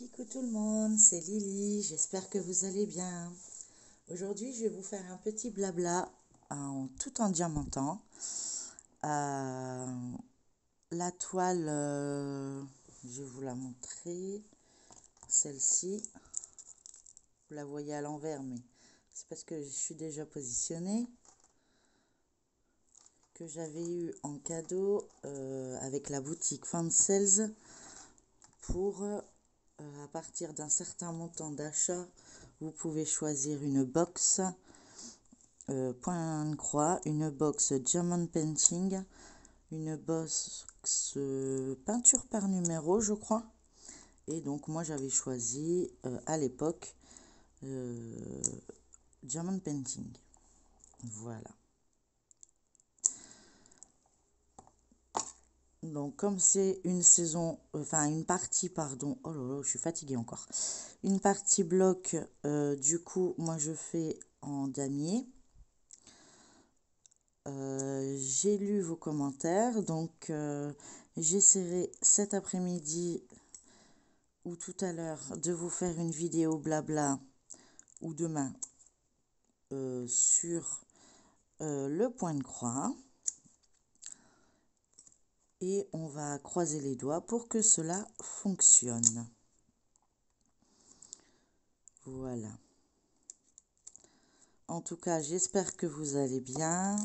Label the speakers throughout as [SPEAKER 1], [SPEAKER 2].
[SPEAKER 1] Coucou tout le monde, c'est Lily, j'espère que vous allez bien. Aujourd'hui, je vais vous faire un petit blabla tout en diamantant. Euh, la toile, je vais vous la montrer. Celle-ci, vous la voyez à l'envers, mais c'est parce que je suis déjà positionnée. Que j'avais eu en cadeau avec la boutique Fansales pour... à partir d'un certain montant d'achat, vous pouvez choisir une box point de croix, une box diamond painting, une box peinture par numéro, je crois. Et donc moi j'avais choisi à l'époque diamond painting. Voilà. Donc comme c'est une saison, enfin une partie, pardon, oh là là, je suis fatiguée encore. Une partie bloc, du coup, moi je fais en damier. J'ai lu vos commentaires, donc j'essaierai cet après-midi ou tout à l'heure de vous faire une vidéo blabla ou demain sur le point de croix. Et on va croiser les doigts pour que cela fonctionne. Voilà. En tout cas, j'espère que vous allez bien.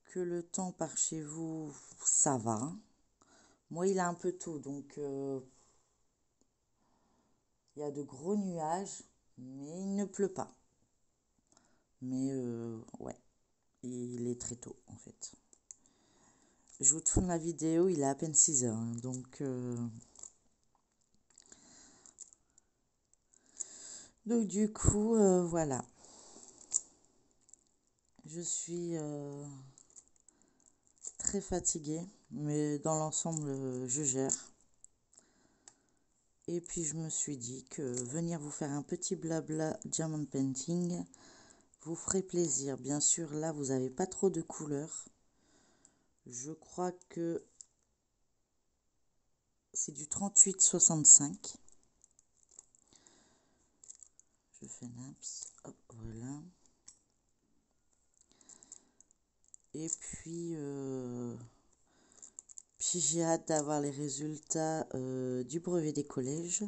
[SPEAKER 1] Que le temps par chez vous, ça va. Moi, il a un peu tôt, donc il y a de gros nuages, mais il ne pleut pas. Mais ouais, il est très tôt en fait. Je vous tourne la vidéo, il est à peine 6 heures. Hein, donc du coup, voilà. Je suis très fatiguée, mais dans l'ensemble, je gère. Et puis je me suis dit que venir vous faire un petit blabla diamond painting vous ferait plaisir. Bien sûr, là, vous n'avez pas trop de couleurs. Je crois que c'est du 38,65. Je fais naps. Hop, voilà. Et puis j'ai hâte d'avoir les résultats du brevet des collèges.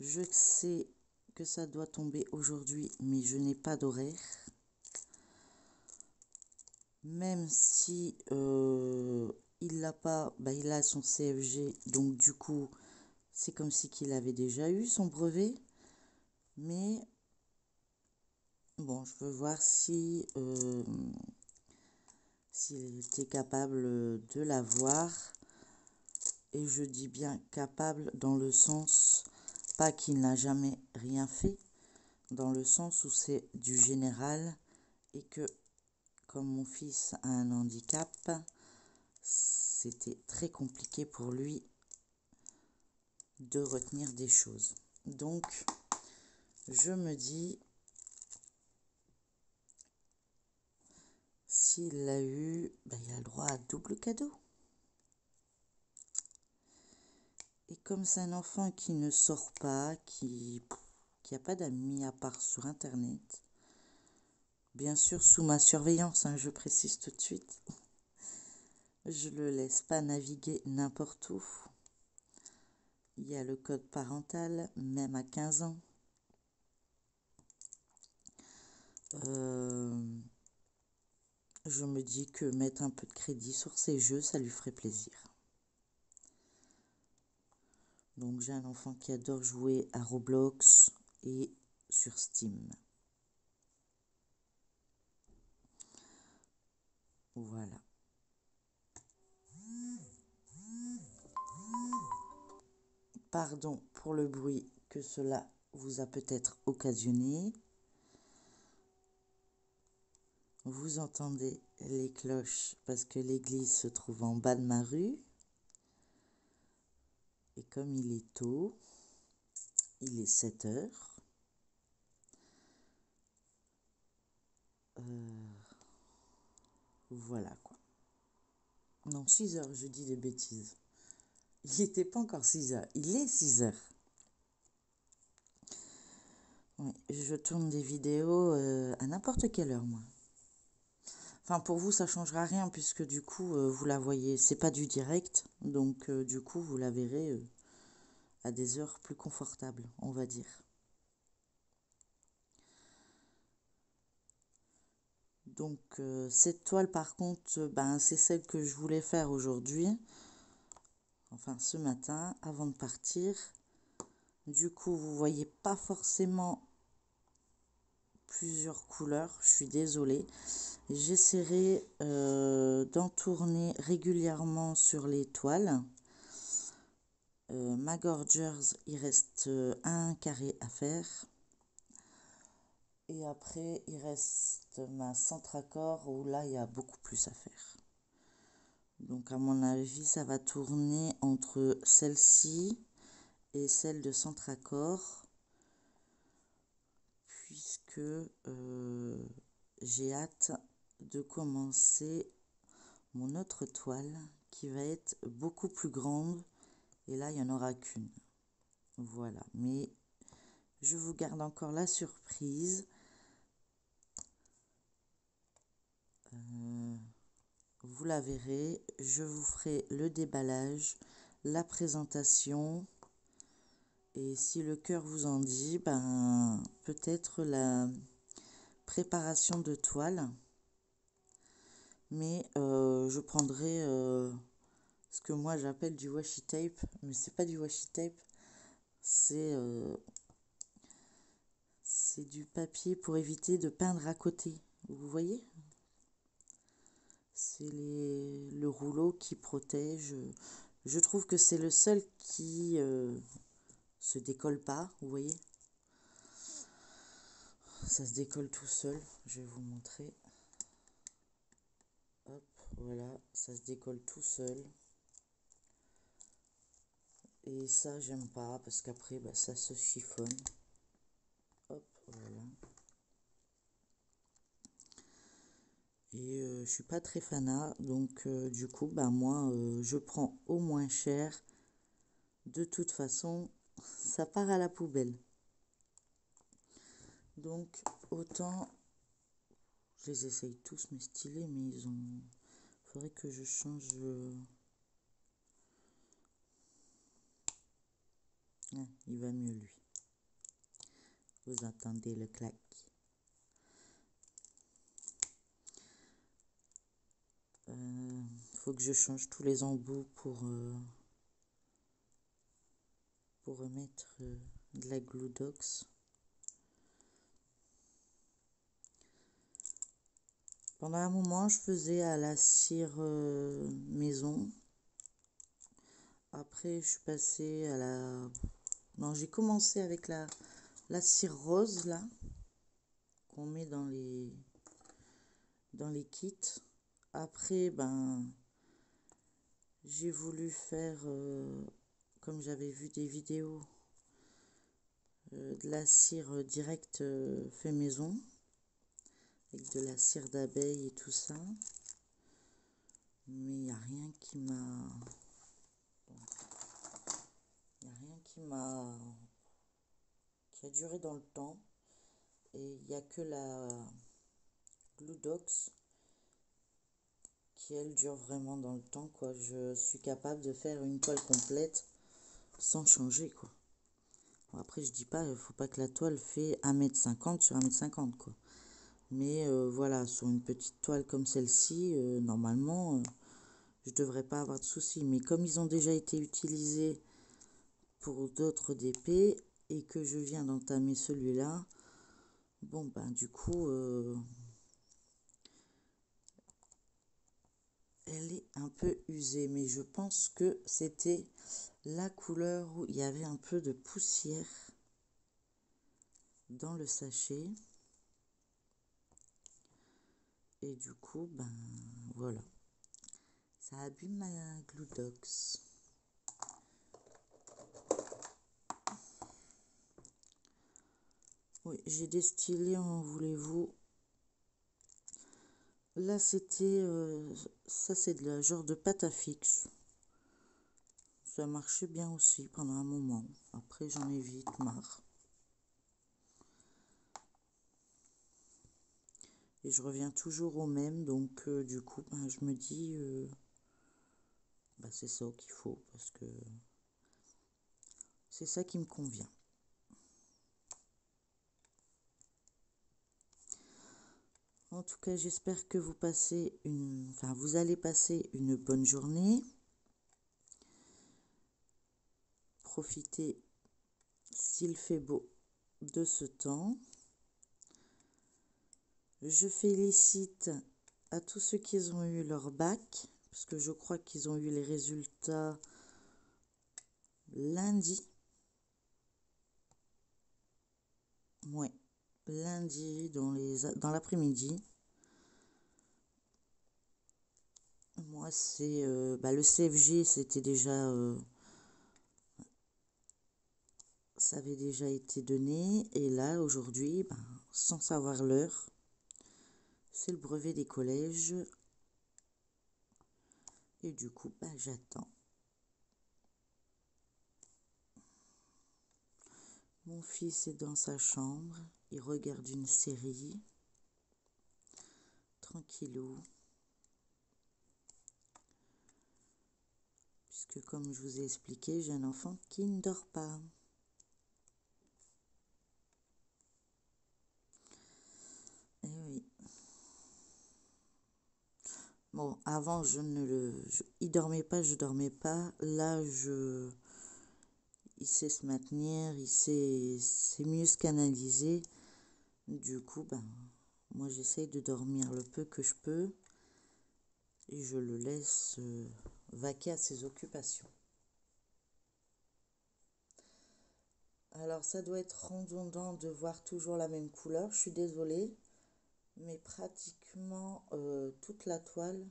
[SPEAKER 1] Je sais que ça doit tomber aujourd'hui, mais je n'ai pas d'horaire. Même si il l'a pas, bah, il a son CFG, donc du coup, c'est comme si qu'il avait déjà eu son brevet. Mais bon, je veux voir si s'il était capable de l'avoir. Et je dis bien capable dans le sens, pas qu'il n'a jamais rien fait, dans le sens où c'est du général et que comme mon fils a un handicap, c'était très compliqué pour lui de retenir des choses. Donc, je me dis, s'il l'a eu, ben, il a le droit à double cadeau. Et comme c'est un enfant qui ne sort pas, qui n'a pas d'amis à part sur Internet, bien sûr sous ma surveillance, hein, je précise tout de suite, je le laisse pas naviguer n'importe où. Il y a le code parental, même à 15 ans. Je me dis que mettre un peu de crédit sur ces jeux, ça lui ferait plaisir. Donc j'ai un enfant qui adore jouer à Roblox et sur Steam. Voilà. Pardon pour le bruit que cela vous a peut-être occasionné. Vous entendez les cloches parce que l'église se trouve en bas de ma rue. Et comme il est tôt, il est 7 heures. Voilà quoi. Non, 6 heures, je dis des bêtises. Il n'était pas encore 6 heures. Il est 6 heures. Oui, je tourne des vidéos à n'importe quelle heure, moi. Enfin, pour vous, ça changera rien puisque du coup, vous la voyez. C'est pas du direct, donc du coup, vous la verrez à des heures plus confortables, on va dire. Donc, cette toile, par contre, ben, c'est celle que je voulais faire aujourd'hui. Enfin, ce matin, avant de partir. Du coup, vous voyez pas forcément plusieurs couleurs. Je suis désolée. J'essaierai d'en tourner régulièrement sur les toiles. Ma Gorgers, il reste un carré à faire. Et après, il reste ma Centracor où là, il y a beaucoup plus à faire. Donc, à mon avis, ça va tourner entre celle-ci et celle de Centracor. Puisque j'ai hâte de commencer mon autre toile qui va être beaucoup plus grande. Et là, il n'y en aura qu'une. Voilà. Mais je vous garde encore la surprise. Vous la verrez. Je vous ferai le déballage, la présentation. Et si le cœur vous en dit, ben, peut-être la préparation de toile. Mais je prendrai ce que moi j'appelle du washi tape. Mais c'est pas du washi tape. C'est du papier pour éviter de peindre à côté. Vous voyez? C'est le rouleau qui protège. Je trouve que c'est le seul qui se décolle pas. Vous voyez? Ça se décolle tout seul. Je vais vous montrer. Hop, voilà. Ça se décolle tout seul. Et ça, j'aime pas parce qu'après, bah, ça se chiffonne. Hop, voilà. Et je suis pas très fanat, donc du coup, bah moi, je prends au moins cher. De toute façon, ça part à la poubelle. Donc, autant, je les essaye tous mes stylés, mais ils ont... Faudrait que je change... Ah, il va mieux lui. Vous entendez le clac. Faut que je change tous les embouts pour remettre de la Gluedox. Pendant un moment, je faisais à la cire maison. Après, je suis passée à la... Non, j'ai commencé avec la cire rose, là, qu'on met dans les kits. Après, ben, j'ai voulu faire, comme j'avais vu des vidéos, de la cire directe fait maison, avec de la cire d'abeille et tout ça. Mais il n'y a rien qui m'a... Il n'y a rien qui a duré dans le temps. Et il n'y a que la Gluedox qui, elle, dure vraiment dans le temps, quoi. Je suis capable de faire une toile complète sans changer, quoi. Bon, après, je dis pas, il faut pas que la toile fait 1,50 m sur 1,50 m, quoi. Mais voilà, sur une petite toile comme celle-ci, normalement, je devrais pas avoir de soucis. Mais comme ils ont déjà été utilisés pour d'autres DP et que je viens d'entamer celui-là, bon, ben, du coup, elle est un peu usée. Mais je pense que c'était la couleur où il y avait un peu de poussière dans le sachet. Et du coup, ben, voilà. Ça abîme ma Gluedox. Oui, j'ai destillé, en voulez-vous. Là, c'était... ça, c'est de la genre de pâte à fixe. Ça marchait bien aussi pendant un moment. Après, j'en ai vite marre. Et je reviens toujours au même, donc du coup, ben, je me dis, ben, c'est ça qu'il faut, parce que c'est ça qui me convient. En tout cas, j'espère que vous allez passer une bonne journée. Profitez, s'il fait beau, de ce temps. Je félicite à tous ceux qui ont eu leur bac, parce que je crois qu'ils ont eu les résultats lundi. Ouais, lundi dans l'après-midi. Moi, c'est le CFG, c'était déjà, ça avait déjà été donné. Et là, aujourd'hui, sans savoir l'heure, c'est le brevet des collèges. Et du coup, j'attends. Mon fils est dans sa chambre. Il regarde une série. Tranquillou. Puisque comme je vous ai expliqué, j'ai un enfant qui ne dort pas. Eh oui. Bon, avant, il dormait pas, je dormais pas. Là, il sait se maintenir, c'est mieux se canaliser. Du coup, moi, j'essaye de dormir le peu que je peux et je le laisse vaquer à ses occupations. Alors, ça doit être redondant de voir toujours la même couleur. Je suis désolée, mais pratiquement toute la toile,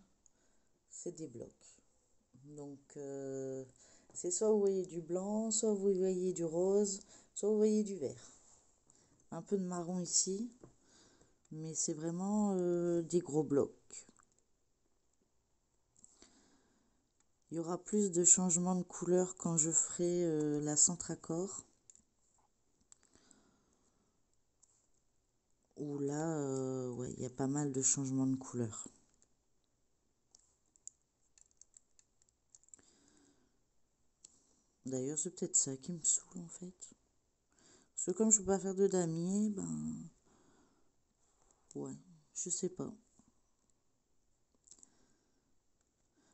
[SPEAKER 1] c'est des blocs. Donc, c'est soit vous voyez du blanc, soit vous voyez du rose, soit vous voyez du vert. Un peu de marron ici, mais c'est vraiment des gros blocs. Il y aura plus de changements de couleur quand je ferai la centre-accord. Où là, ouais, il y a pas mal de changements de couleur. D'ailleurs, c'est peut-être ça qui me saoule en fait. Parce que comme je peux pas faire de damier, ouais, je sais pas.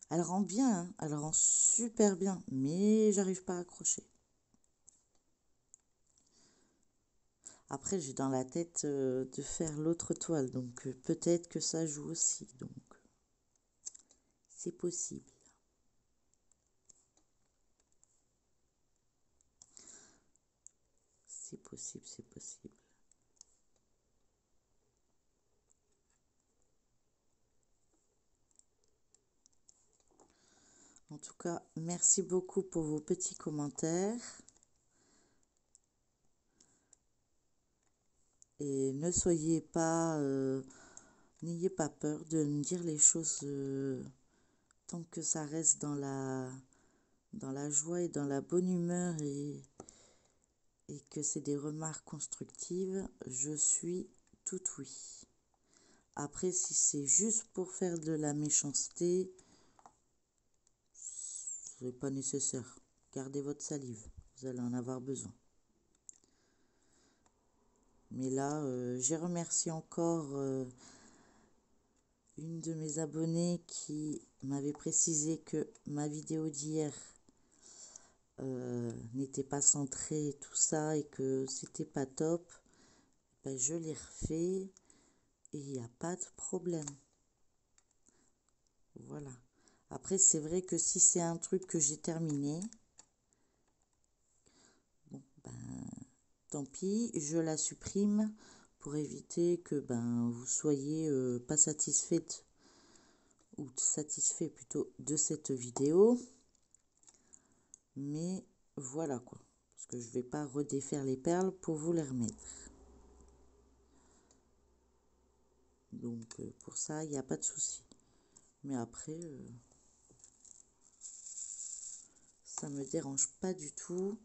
[SPEAKER 1] Elle rend bien, hein, elle rend super bien, mais j'arrive pas à accrocher. Après, j'ai dans la tête de faire l'autre toile, donc peut-être que ça joue aussi, donc c'est possible. C'est possible, c'est possible. En tout cas, merci beaucoup pour vos petits commentaires. Et ne soyez pas, n'ayez pas peur de me dire les choses tant que ça reste dans la joie et dans la bonne humeur et que c'est des remarques constructives. Je suis tout oui. Après, si c'est juste pour faire de la méchanceté, ce n'est pas nécessaire. Gardez votre salive, vous allez en avoir besoin. Mais là, j'ai remercié encore une de mes abonnées qui m'avait précisé que ma vidéo d'hier n'était pas centrée, tout ça, et que c'était pas top. Je l'ai refait et il n'y a pas de problème. Voilà. Après, c'est vrai que si c'est un truc que j'ai terminé, bon, tant pis, je la supprime pour éviter que vous soyez pas satisfaite ou satisfait plutôt de cette vidéo. Mais voilà quoi. Parce que je vais pas redéfaire les perles pour vous les remettre. Donc pour ça, il n'y a pas de souci. Mais après, ça me dérange pas du tout.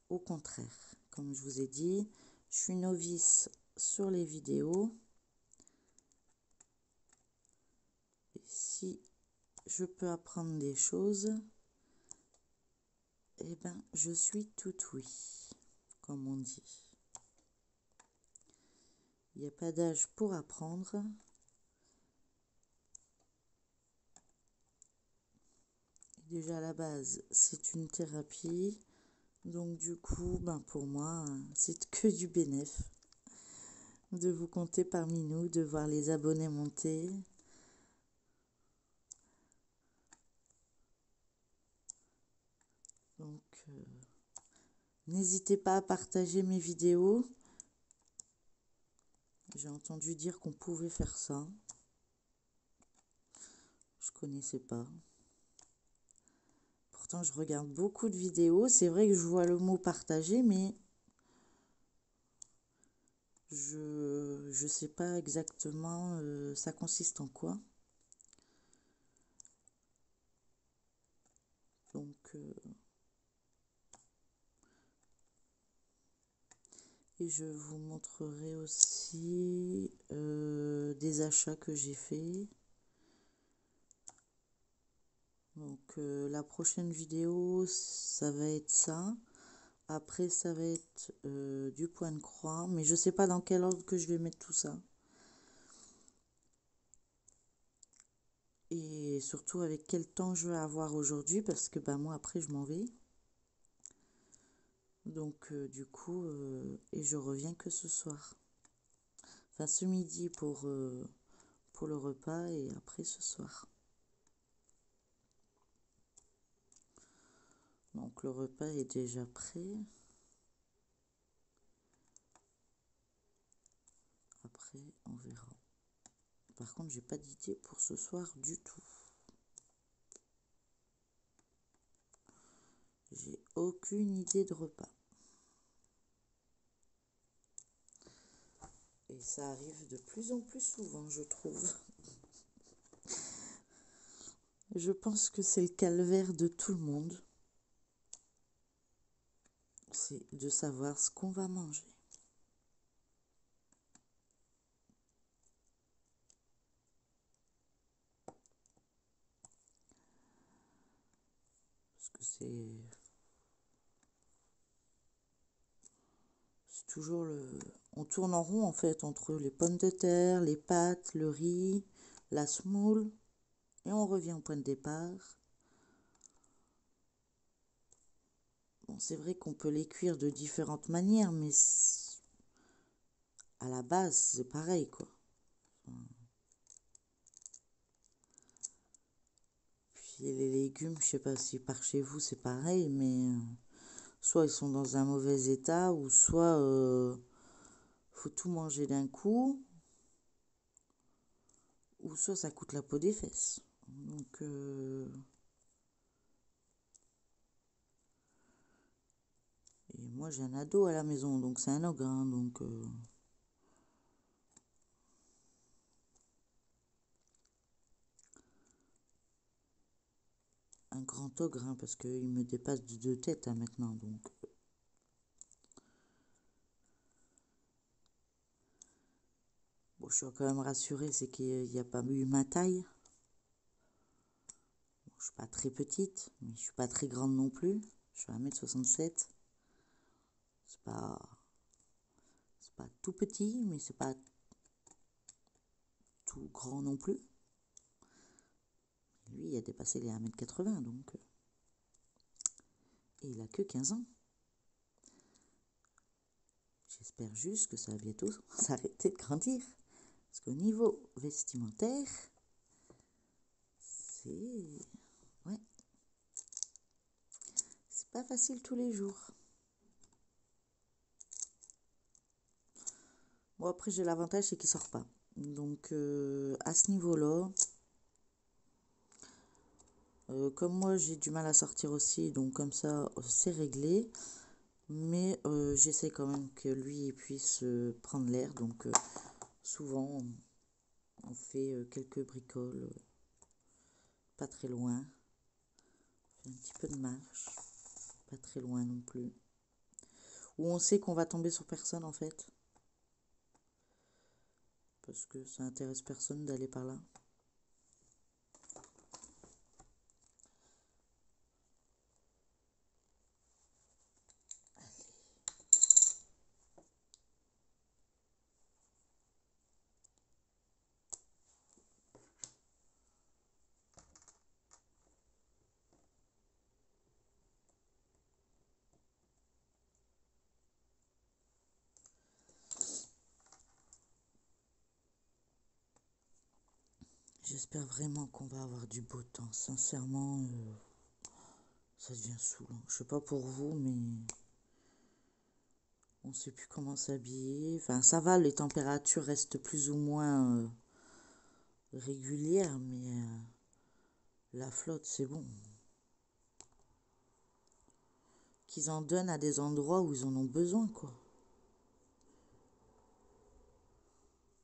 [SPEAKER 1] Au contraire, comme je vous ai dit, je suis novice sur les vidéos. Et si je peux apprendre des choses, eh ben, je suis tout oui, comme on dit. Il n'y a pas d'âge pour apprendre. Déjà à la base, c'est une thérapie. Donc du coup, ben pour moi, c'est que du bénéf de vous compter parmi nous, de voir les abonnés monter. Donc n'hésitez pas à partager mes vidéos. J'ai entendu dire qu'on pouvait faire ça. Je connaissais pas. Pourtant, je regarde beaucoup de vidéos. C'est vrai que je vois le mot partager, mais je sais pas exactement ça consiste en quoi. Donc et je vous montrerai aussi des achats que j'ai fait. Donc la prochaine vidéo, ça va être ça. Après, ça va être du point de croix. Mais je sais pas dans quel ordre que je vais mettre tout ça. Et surtout avec quel temps je vais avoir aujourd'hui. Parce que bah, moi, après, je m'en vais. Donc du coup, et je reviens que ce soir. Enfin, ce midi pour le repas et après ce soir. Donc le repas est déjà prêt. Après, on verra. Par contre, j'ai pas d'idée pour ce soir du tout. J'ai aucune idée de repas. Et ça arrive de plus en plus souvent, je trouve. Je pense que c'est le calvaire de tout le monde. C'est de savoir ce qu'on va manger. Parce que c'est toujours le... On tourne en rond en fait entre les pommes de terre, les pâtes, le riz, la semoule. Et on revient au point de départ. Bon, c'est vrai qu'on peut les cuire de différentes manières, mais à la base, c'est pareil, quoi. Puis les légumes, je sais pas si par chez vous c'est pareil, mais soit ils sont dans un mauvais état, ou soit faut tout manger d'un coup, ou soit ça coûte la peau des fesses. Donc et moi j'ai un ado à la maison, donc c'est un ogre, hein, donc un grand ogre, hein, parce qu'il me dépasse de 2 têtes hein, maintenant, donc bon, je suis quand même rassurée, c'est qu'il n'y a pas eu ma taille. Bon, je suis pas très petite, mais je suis pas très grande non plus. Je suis à 1m67. C'est pas tout petit, mais c'est pas tout grand non plus. Lui, il a dépassé les 1m80, donc et il a que 15 ans. J'espère juste que ça va bientôt s'arrêter de grandir. Parce qu'au niveau vestimentaire, c'est... Ouais. C'est pas facile tous les jours. Bon, après, j'ai l'avantage, c'est qu'il sort pas. Donc, à ce niveau-là, comme moi, j'ai du mal à sortir aussi, donc comme ça, c'est réglé. Mais j'essaie quand même que lui puisse prendre l'air. Donc, souvent, on fait quelques bricoles pas très loin. On fait un petit peu de marche. pas très loin non plus. Où on sait qu'on va tomber sur personne en fait. Parce que ça intéresse personne d'aller par là. J'espère vraiment qu'on va avoir du beau temps. Sincèrement, ça devient saoulant. Je sais pas pour vous, mais on sait plus comment s'habiller. Enfin, ça va, les températures restent plus ou moins régulières, mais la flotte, c'est bon. Qu'ils en donnent à des endroits où ils en ont besoin, quoi.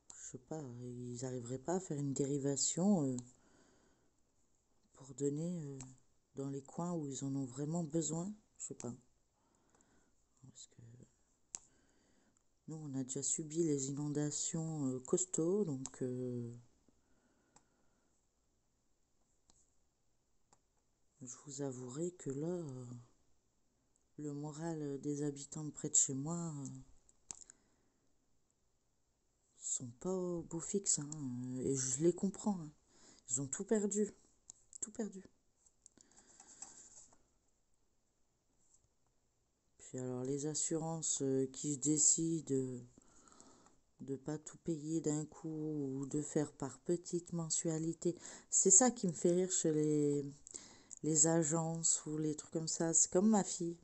[SPEAKER 1] Je sais pas, ils n'arriveraient pas à faire une dérivation pour donner dans les coins où ils en ont vraiment besoin. Je sais pas. Parce que nous, on a déjà subi les inondations costauds, donc je vous avouerai que là, le moral des habitants de près de chez moi sont pas au beau fixe, hein, et je les comprends. Hein. Ils ont tout perdu, tout perdu. Puis alors les assurances qui se décident de pas tout payer d'un coup ou de faire par petites mensualités, c'est ça qui me fait rire chez les agences ou les trucs comme ça. C'est comme ma fille.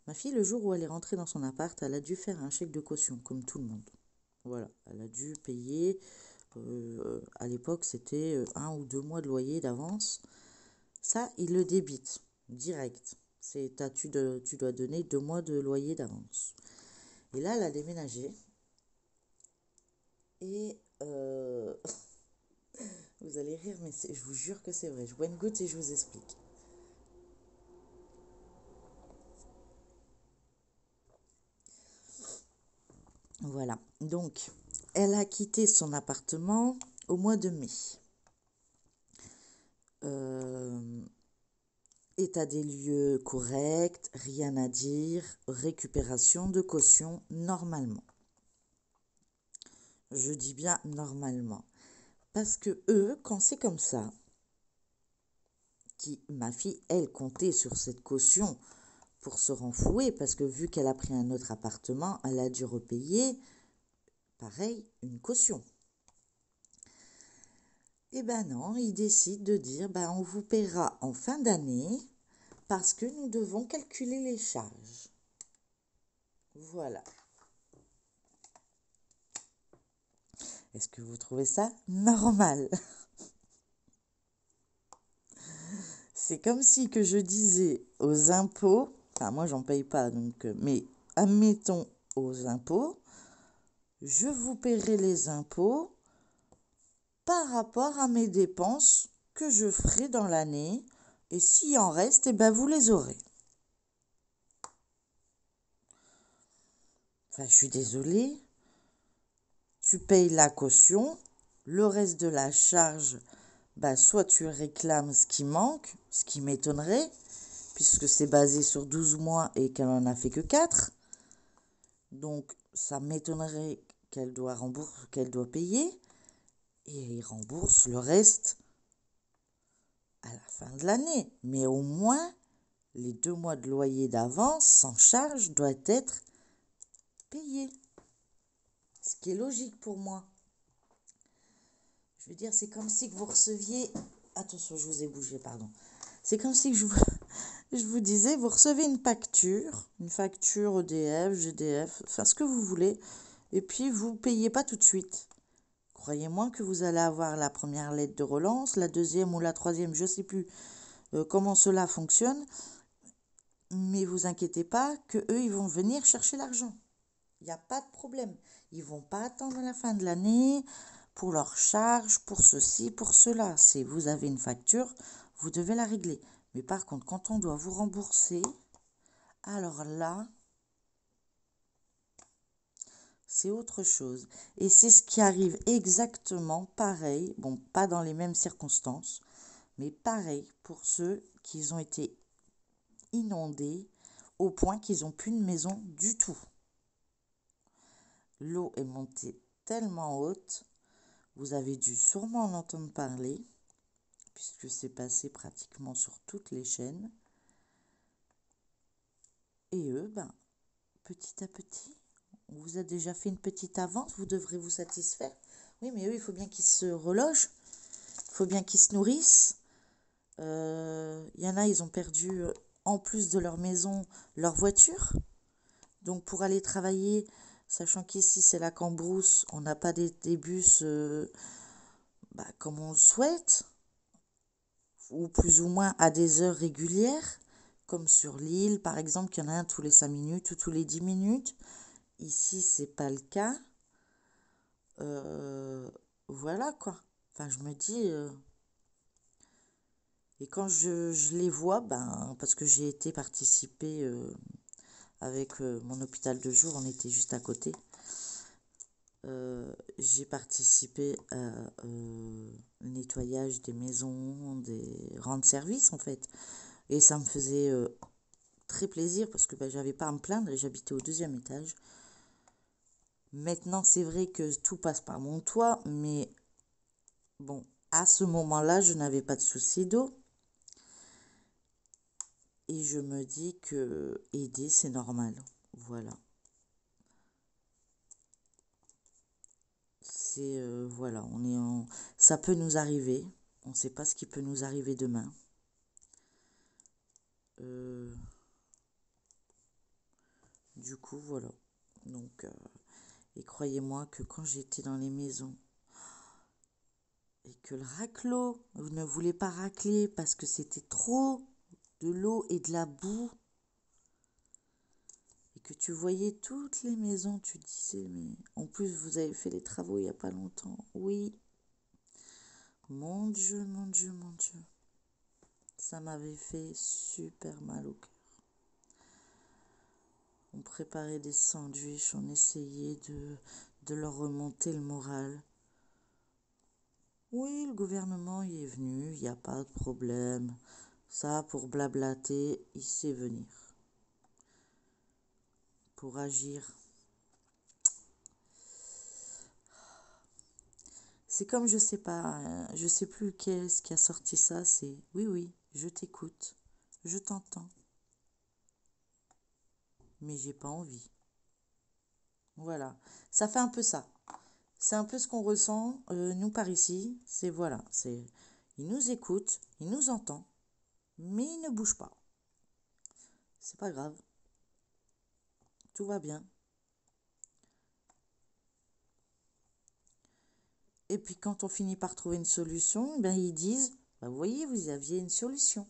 [SPEAKER 1] Ma fille, le jour où elle est rentrée dans son appart, elle a dû faire un chèque de caution, comme tout le monde. Voilà, elle a dû payer. À l'époque, c'était 1 ou 2 mois de loyer d'avance. Ça, il le débite direct. Tu dois donner 2 mois de loyer d'avance. Et là, elle a déménagé. Et vous allez rire, mais je vous jure que c'est vrai. Je bois une goutte et je vous explique. Voilà. Donc, elle a quitté son appartement au mois de mai. État des lieux correct, rien à dire, récupération de caution normalement. Je dis bien normalement. Parce que eux, quand c'est comme ça, ma fille, elle comptait sur cette caution pour se renflouer, parce que vu qu'elle a pris un autre appartement, elle a dû repayer, pareil, une caution. Eh ben non, ils décident de dire, on vous paiera en fin d'année, parce que nous devons calculer les charges. Voilà. Est-ce que vous trouvez ça normal? C'est comme si que je disais aux impôts, enfin moi j'en paye pas, donc, mais admettons aux impôts, je vous paierai les impôts par rapport à mes dépenses que je ferai dans l'année, et s'il en reste, vous les aurez. Enfin, je suis désolée, tu payes la caution, le reste de la charge, soit tu réclames ce qui manque, ce qui m'étonnerait, puisque c'est basé sur 12 mois et qu'elle en a fait que 4. Donc, ça m'étonnerait qu'elle doit payer, et il rembourse le reste à la fin de l'année. Mais au moins, les 2 mois de loyer d'avance sans charge doivent être payés. Ce qui est logique pour moi. Je veux dire, c'est comme si que vous receviez... Attention, je vous ai bougé, pardon. C'est comme si que je vous disais, vous recevez une facture EDF, GDF, enfin ce que vous voulez, et puis vous ne payez pas tout de suite. Croyez-moi que vous allez avoir la première lettre de relance, la deuxième ou la troisième, je ne sais plus comment cela fonctionne, mais vous inquiétez pas que eux ils vont venir chercher l'argent. Il n'y a pas de problème. Ils vont pas attendre la fin de l'année pour leur charge, pour ceci, pour cela. C'est vous avez une facture, vous devez la régler. Mais par contre, quand on doit vous rembourser, Alors là, c'est autre chose. Et c'est ce qui arrive exactement pareil, bon, pas dans les mêmes circonstances, mais pareil pour ceux qui ont été inondés au point qu'ils n'ont plus de maison du tout. L'eau est montée tellement haute, vous avez dû sûrement en entendre parler, puisque c'est passé pratiquement sur toutes les chaînes. Et eux, ben, petit à petit, on vous a déjà fait une petite avance, vous devrez vous satisfaire. Oui, mais eux, il faut bien qu'ils se relogent, il faut bien qu'ils se nourrissent. Y en a, ils ont perdu, en plus de leur maison, leur voiture. Donc pour aller travailler, sachant qu'ici c'est la Cambrousse, on n'a pas des bus comme on le souhaite, ou plus ou moins à des heures régulières, comme sur l'île par exemple, qu'il y en a un tous les 5 minutes ou tous les 10 minutes. Ici, c'est pas le cas. Voilà quoi. Enfin, je me dis... et quand je les vois, ben, parce que j'ai été participer avec mon hôpital de jour, on était juste à côté. J'ai participé au nettoyage des maisons, des rendre service en fait. Et ça me faisait très plaisir parce que j'avais pas à me plaindre, j'habitais au 2e étage. Maintenant, c'est vrai que tout passe par mon toit, mais bon, à ce moment-là, je n'avais pas de souci d'eau. Et je me dis que aider, c'est normal. Voilà. C'est voilà, ça peut nous arriver. On ne sait pas ce qui peut nous arriver demain. Du coup, voilà. Donc, et croyez-moi que quand j'étais dans les maisons et que le raclot ne voulait pas racler parce que c'était trop de l'eau et de la boue et que tu voyais toutes les maisons, tu disais, mais en plus, vous avez fait les travaux il n'y a pas longtemps. Oui. Mon Dieu, mon Dieu, mon Dieu. Ça m'avait fait super mal au cœur. On préparait des sandwichs, on essayait de leur remonter le moral. Oui, le gouvernement y est venu, il n'y a pas de problème. Ça, pour blablater, il sait venir. Pour agir. C'est comme, je sais pas, je sais plus qu'est-ce qui a sorti ça, c'est oui, oui, je t'écoute, je t'entends, mais j'ai pas envie. Voilà, ça fait un peu ça. C'est un peu ce qu'on ressent, nous, par ici. C'est voilà, c'est... Il nous écoute, il nous entend, mais il ne bouge pas. C'est pas grave. Tout va bien. Et puis quand on finit par trouver une solution, ben ils disent, vous voyez, vous aviez une solution.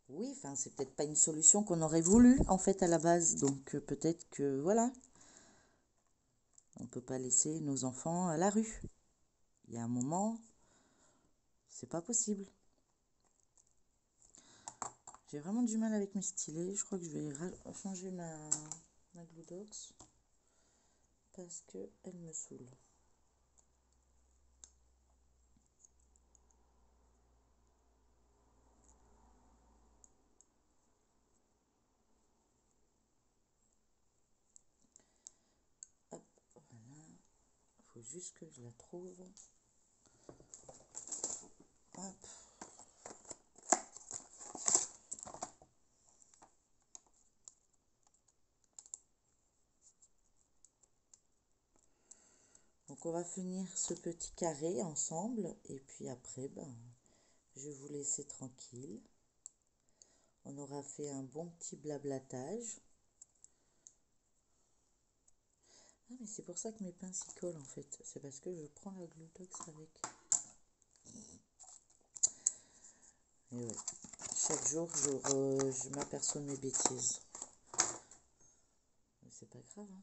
[SPEAKER 1] Oui, enfin, c'est peut-être pas une solution qu'on aurait voulu, en fait, à la base. Donc peut-être que, voilà, on peut pas laisser nos enfants à la rue. Il y a un moment, c'est pas possible. J'ai vraiment du mal avec mes stylets. Je crois que je vais changer ma Gludox parce qu'elle me saoule. Hop, voilà. Il faut juste que je la trouve. Hop. Donc on va finir ce petit carré ensemble et puis après, ben, je vais vous laisser tranquille. On aura fait un bon petit blablatage. Ah mais c'est pour ça que mes pinces y collent en fait. C'est parce que je prends la Gludox avec. Et ouais, chaque jour je m'aperçois de mes bêtises. Mais c'est pas grave, hein.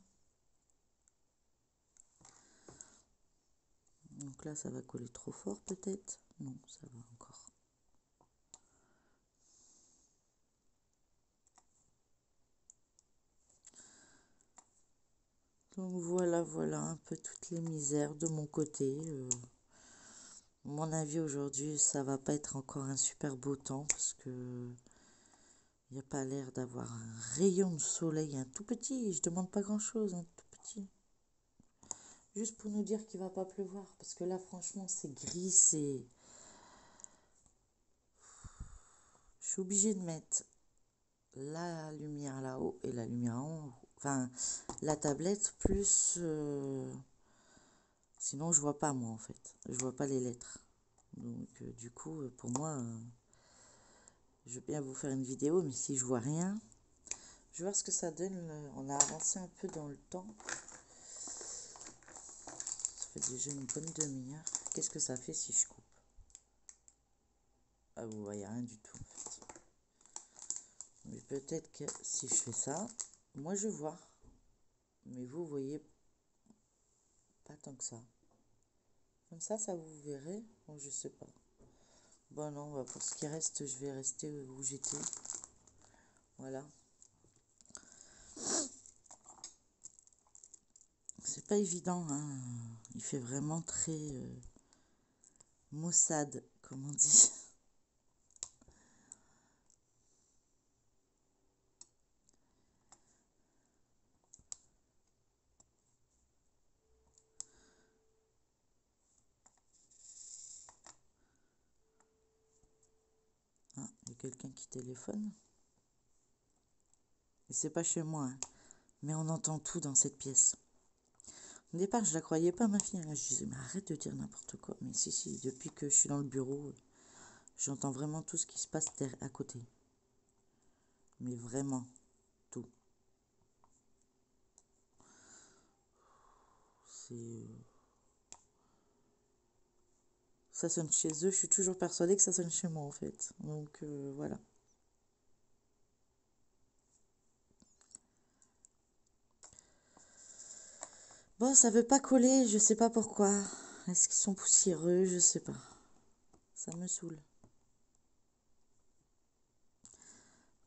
[SPEAKER 1] Donc là ça va coller trop fort peut-être. Non, ça va encore. Donc voilà, voilà un peu toutes les misères de mon côté. Mon avis aujourd'hui, ça va pas être encore un super beau temps parce que il n'y a pas l'air d'avoir un rayon de soleil, un tout petit. Je demande pas grand-chose, un tout petit. Juste pour nous dire qu'il va pas pleuvoir parce que là, franchement, c'est gris, c'est. Je suis obligée de mettre la lumière là-haut et la lumière en haut. Enfin, la tablette plus. Sinon, je vois pas moi en fait. Je vois pas les lettres. Donc, du coup, pour moi, je veux bien vous faire une vidéo, mais si je vois rien, je vais voir ce que ça donne. On a avancé un peu dans le temps. Ça fait déjà une bonne demi-heure. Qu'est-ce que ça fait si je coupe? Ah, vous voyez rien du tout en fait. Mais peut-être que si je fais ça, moi je vois. Mais vous voyez pas tant que ça. Comme ça vous verrez. Bon, je sais pas. Bon, non, bah, pour ce qui reste, je vais rester où j'étais. Voilà. C'est pas évident, hein. Il fait vraiment très maussade, comme on dit. Ah, il y a quelqu'un qui téléphone. Et c'est pas chez moi, hein. Mais on entend tout dans cette pièce. Au départ, je la croyais pas, ma fille. Je disais, mais arrête de dire n'importe quoi. Mais si, depuis que je suis dans le bureau, j'entends vraiment tout ce qui se passe à côté. Mais vraiment, tout. C'est... Ça sonne chez eux, je suis toujours persuadée que ça sonne chez moi, en fait. Donc, voilà. Bon, ça veut pas coller, je sais pas pourquoi. Est-ce qu'ils sont poussiéreux? Je sais pas. Ça me saoule.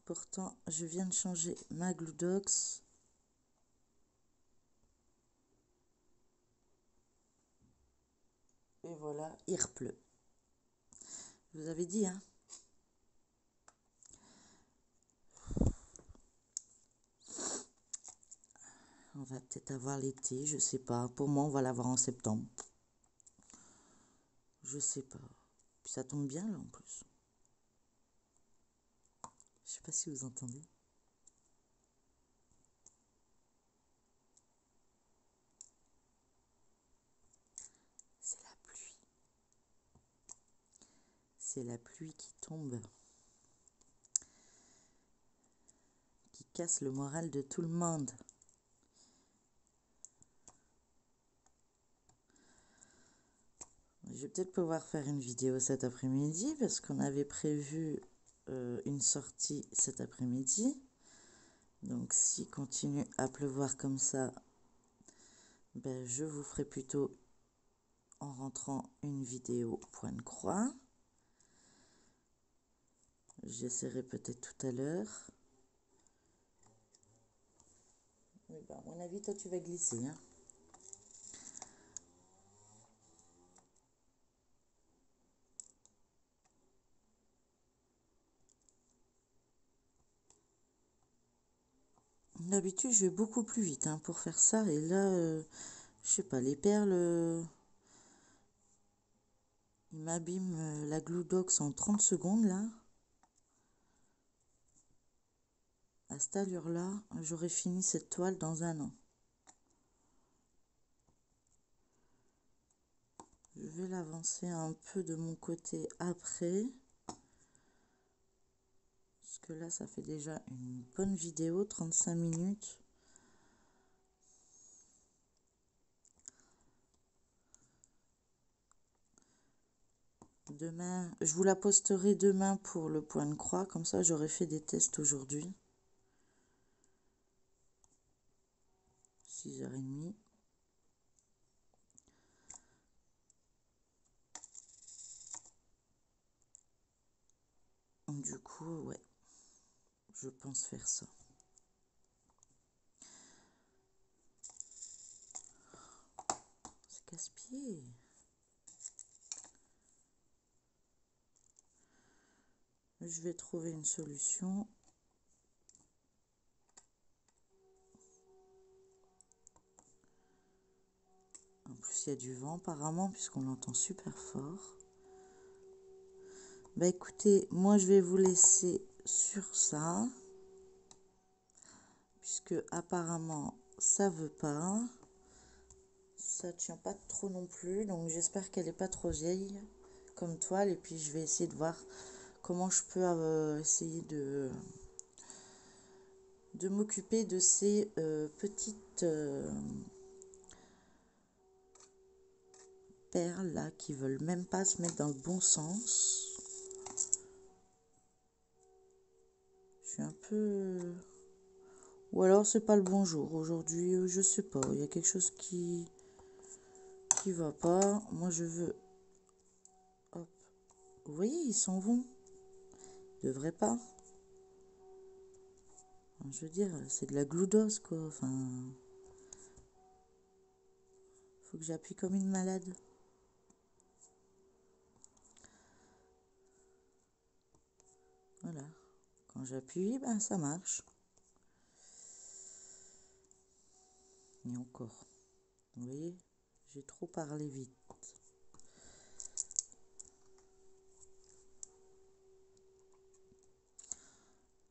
[SPEAKER 1] Pourtant, je viens de changer ma Gludox. Et voilà, il repleut. Je vous avais dit, hein. On va peut-être avoir l'été, je sais pas. Pour moi, on va l'avoir en septembre. Je sais pas. Puis ça tombe bien là en plus. Je sais pas si vous entendez. C'est la pluie. C'est la pluie qui tombe. Qui casse le moral de tout le monde. Je vais peut-être pouvoir faire une vidéo cet après-midi parce qu'on avait prévu une sortie cet après-midi. Donc s'il continue à pleuvoir comme ça, ben, je vous ferai plutôt en rentrant une vidéo point de croix. J'essaierai peut-être tout à l'heure. Oui, ben, à mon avis, toi tu vas glisser, hein. D'habitude, je vais beaucoup plus vite hein, pour faire ça. Et là, je sais pas, les perles, ils m'abîment la Gludox en 30 secondes là. À cette allure-là, j'aurais fini cette toile dans un an. Je vais l'avancer un peu de mon côté après. Parce que là, ça fait déjà une bonne vidéo, 35 minutes. Demain, je vous la posterai demain pour le point de croix. Comme ça, j'aurai fait des tests aujourd'hui. 6h30. Du coup, ouais, je pense faire ça. Je vais trouver une solution. En plus, il y a du vent apparemment, puisqu'on l'entend super fort. Bah écoutez, moi je vais vous laisser sur ça, puisque apparemment ça veut pas. Ça tient pas trop non plus, donc j'espère qu'elle est pas trop vieille comme toile. Et puis je vais essayer de voir comment je peux essayer de m'occuper de ces petites perles là qui veulent même pas se mettre dans le bon sens. Je suis un peu... Ou alors c'est pas le bon jour aujourd'hui, je sais pas, il y a quelque chose qui va pas. Moi je veux... Hop. Vous voyez, ils s'en vont. Ils devraient pas. Enfin, je veux dire, c'est de la gloudos quoi. Enfin... Faut que j'appuie comme une malade. Voilà. Quand j'appuie, ben ça marche. Et encore. Vous voyez, j'ai trop parlé vite.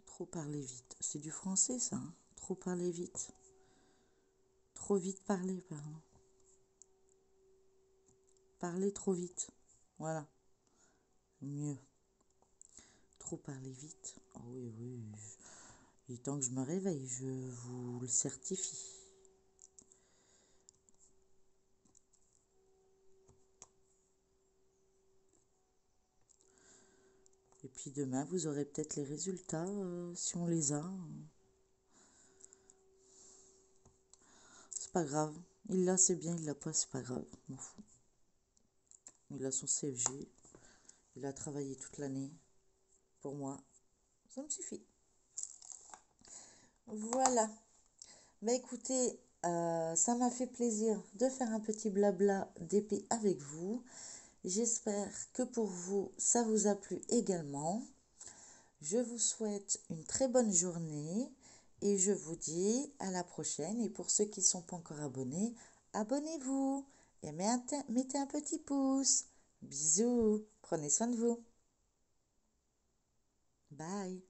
[SPEAKER 1] Trop parler vite. C'est du français ça, hein. Trop parler vite. Trop vite parler, pardon. Parler trop vite. Voilà. Mieux. Trop parler vite. Oh oui, oui. Il est temps que je me réveille, je vous le certifie. Et puis demain, vous aurez peut-être les résultats, si on les a. C'est pas grave. Il l'a, c'est bien. Il l'a pas, c'est pas grave. Je m'en fous. Il a son CFG. Il a travaillé toute l'année. Pour moi, ça me suffit. Voilà. Bah écoutez, ça m'a fait plaisir de faire un petit blabla d'épée avec vous. J'espère que pour vous, ça vous a plu également. Je vous souhaite une très bonne journée et je vous dis à la prochaine. Et pour ceux qui ne sont pas encore abonnés, abonnez-vous et mettez un petit pouce. Bisous, prenez soin de vous. Bye.